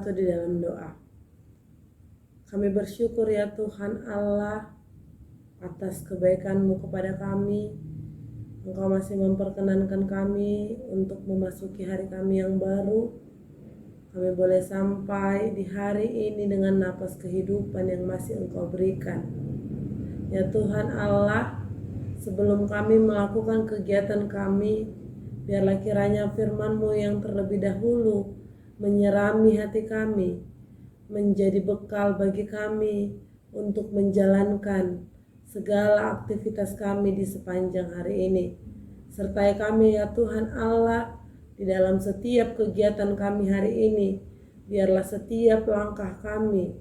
bersatu di dalam doa. Kami bersyukur ya Tuhan Allah atas kebaikan-Mu kepada kami. Engkau masih memperkenankan kami untuk memasuki hari kami yang baru. Kami boleh sampai di hari ini dengan napas kehidupan yang masih Engkau berikan. Ya Tuhan Allah, sebelum kami melakukan kegiatan kami, biarlah kiranya firman-Mu yang terlebih dahulu menyirami hati kami, menjadi bekal bagi kami untuk menjalankan segala aktivitas kami di sepanjang hari ini. Sertai kami ya Tuhan Allah, di dalam setiap kegiatan kami hari ini. Biarlah setiap langkah kami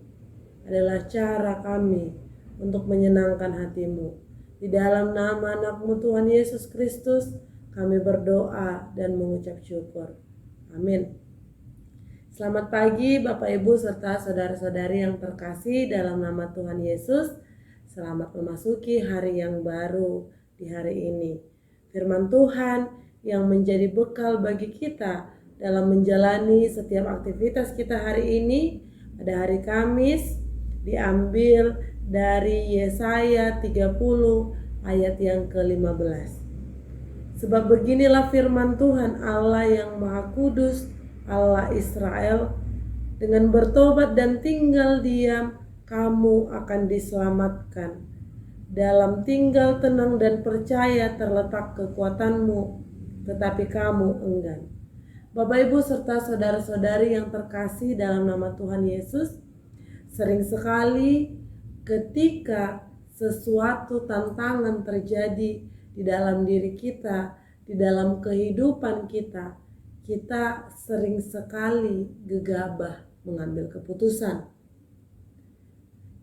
adalah cara kami untuk menyenangkan hati-Mu. Di dalam nama anak-Mu Tuhan Yesus Kristus, kami berdoa dan mengucap syukur. Amin. Selamat pagi Bapak Ibu serta saudara-saudari yang terkasih dalam nama Tuhan Yesus. Selamat memasuki hari yang baru di hari ini. Firman Tuhan yang menjadi bekal bagi kita dalam menjalani setiap aktivitas kita hari ini pada hari Kamis diambil dari Yesaya 30 ayat yang ke-15. Sebab beginilah firman Tuhan Allah yang Maha Kudus, Allah Israel, dengan bertobat dan tinggal diam kamu akan diselamatkan. Dalam tinggal tenang dan percaya terletak kekuatanmu, tetapi kamu enggan. Bapak Ibu serta saudara-saudari yang terkasih dalam nama Tuhan Yesus, sering sekali ketika sesuatu tantangan terjadi di dalam diri kita, di dalam kehidupan kita, kita sering sekali gegabah mengambil keputusan.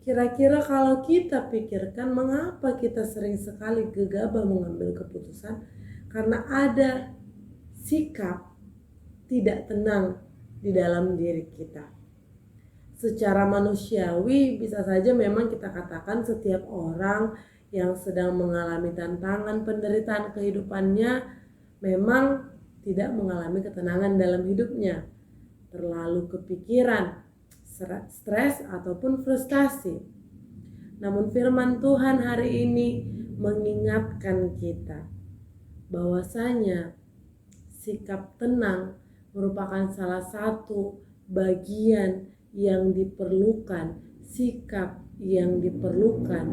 Kira-kira kalau kita pikirkan mengapa kita sering sekali gegabah mengambil keputusan? Karena ada sikap tidak tenang di dalam diri kita. Secara manusiawi bisa saja memang kita katakan setiap orang yang sedang mengalami tantangan penderitaan kehidupannya memang tidak mengalami ketenangan dalam hidupnya. Terlalu kepikiran, stres ataupun frustasi. Namun firman Tuhan hari ini mengingatkan kita bahwasanya sikap tenang merupakan salah satu bagian yang diperlukan, sikap yang diperlukan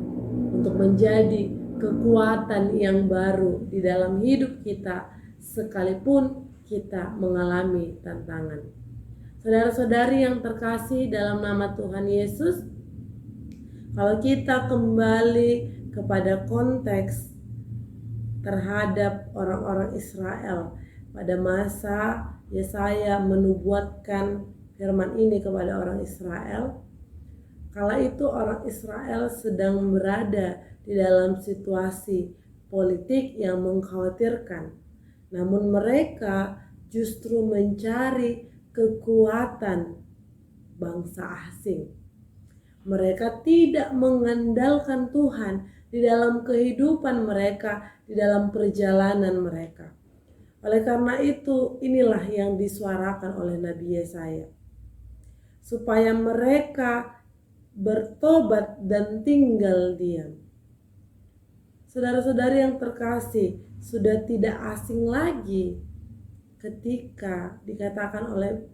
untuk menjadi kekuatan yang baru di dalam hidup kita sekalipun kita mengalami tantangan. Saudara-saudari yang terkasih dalam nama Tuhan Yesus, kalau kita kembali kepada konteks terhadap orang-orang Israel pada masa Yesaya menubuatkan firman ini kepada orang Israel, kala itu orang Israel sedang berada di dalam situasi politik yang mengkhawatirkan. Namun mereka justru mencari kekuatan bangsa asing. Mereka tidak mengandalkan Tuhan di dalam kehidupan mereka, di dalam perjalanan mereka. Oleh karena itu, inilah yang disuarakan oleh Nabi Yesaya. Supaya mereka bertobat dan tinggal diam. Saudara-saudari yang terkasih, sudah tidak asing lagi ketika dikatakan oleh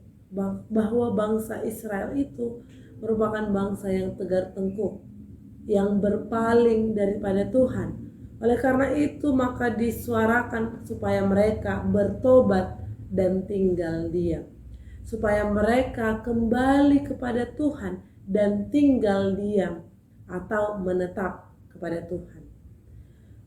bahwa bangsa Israel itu merupakan bangsa yang tegar tengkuk, yang berpaling daripada Tuhan. Oleh karena itu maka disuarakan supaya mereka bertobat dan tinggal diam. Supaya mereka kembali kepada Tuhan dan tinggal diam atau menetap kepada Tuhan.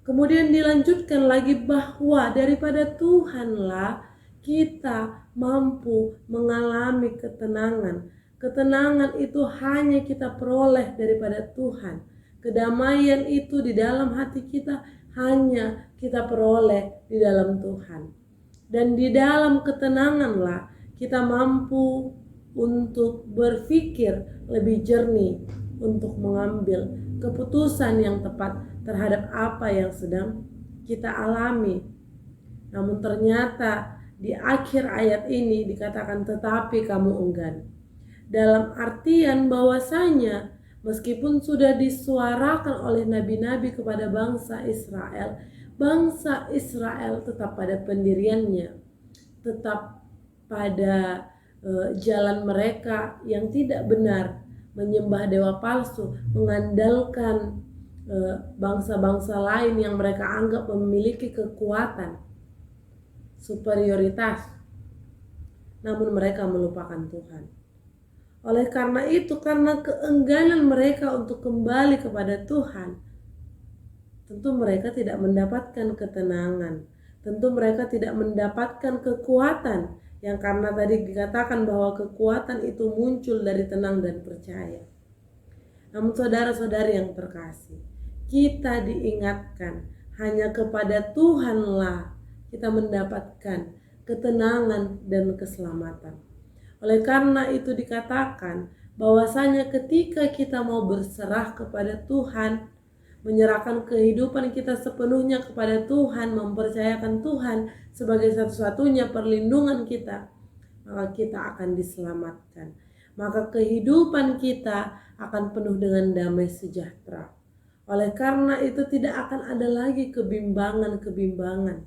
Kemudian dilanjutkan lagi bahwa daripada Tuhanlah kita mampu mengalami ketenangan. Ketenangan itu hanya kita peroleh daripada Tuhan. Kedamaian itu di dalam hati kita hanya kita peroleh di dalam Tuhan. Dan di dalam ketenanganlah kita mampu untuk berpikir lebih jernih, untuk mengambil keputusan yang tepat terhadap apa yang sedang kita alami. Namun ternyata di akhir ayat ini dikatakan tetapi kamu enggan. dalam artian bahwasanya meskipun sudah disuarakan oleh nabi-nabi kepada bangsa Israel tetap pada pendiriannya, tetap pada jalan mereka yang tidak benar, menyembah dewa palsu, mengandalkan bangsa-bangsa lain yang mereka anggap memiliki kekuatan, superioritas, namun mereka melupakan Tuhan. Oleh karena itu, karena keengganan mereka untuk kembali kepada Tuhan, tentu mereka tidak mendapatkan ketenangan, tentu mereka tidak mendapatkan kekuatan, yang karena tadi dikatakan bahwa kekuatan itu muncul dari tenang dan percaya. Namun saudara-saudari yang terkasih, kita diingatkan hanya kepada Tuhanlah kita mendapatkan ketenangan dan keselamatan. Oleh karena itu dikatakan bahwasanya ketika kita mau berserah kepada Tuhan, menyerahkan kehidupan kita sepenuhnya kepada Tuhan, mempercayakan Tuhan sebagai satu-satunya perlindungan kita, maka kita akan diselamatkan. Maka kehidupan kita akan penuh dengan damai sejahtera. Oleh karena itu tidak akan ada lagi kebimbangan-kebimbangan.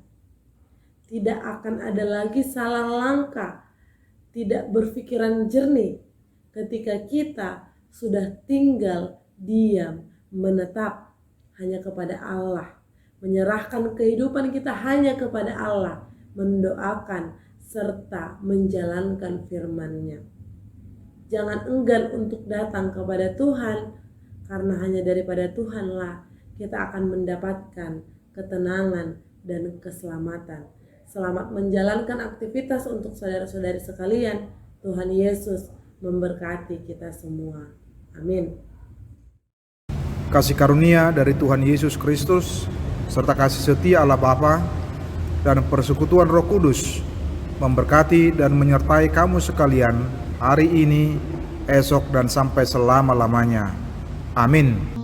Tidak akan ada lagi salah langkah, tidak berpikiran jernih ketika kita sudah tinggal, diam, menetap hanya kepada Allah, menyerahkan kehidupan kita hanya kepada Allah, mendoakan serta menjalankan firman-Nya. Jangan enggan untuk datang kepada Tuhan, karena hanya daripada Tuhanlah kita akan mendapatkan ketenangan dan keselamatan. Selamat menjalankan aktivitas untuk saudara-saudari sekalian. Tuhan Yesus memberkati kita semua. Amin. Kasih karunia dari Tuhan Yesus Kristus serta kasih setia Allah Bapa dan persekutuan Roh Kudus memberkati dan menyertai kamu sekalian hari ini, esok, dan sampai selama-lamanya. Amin.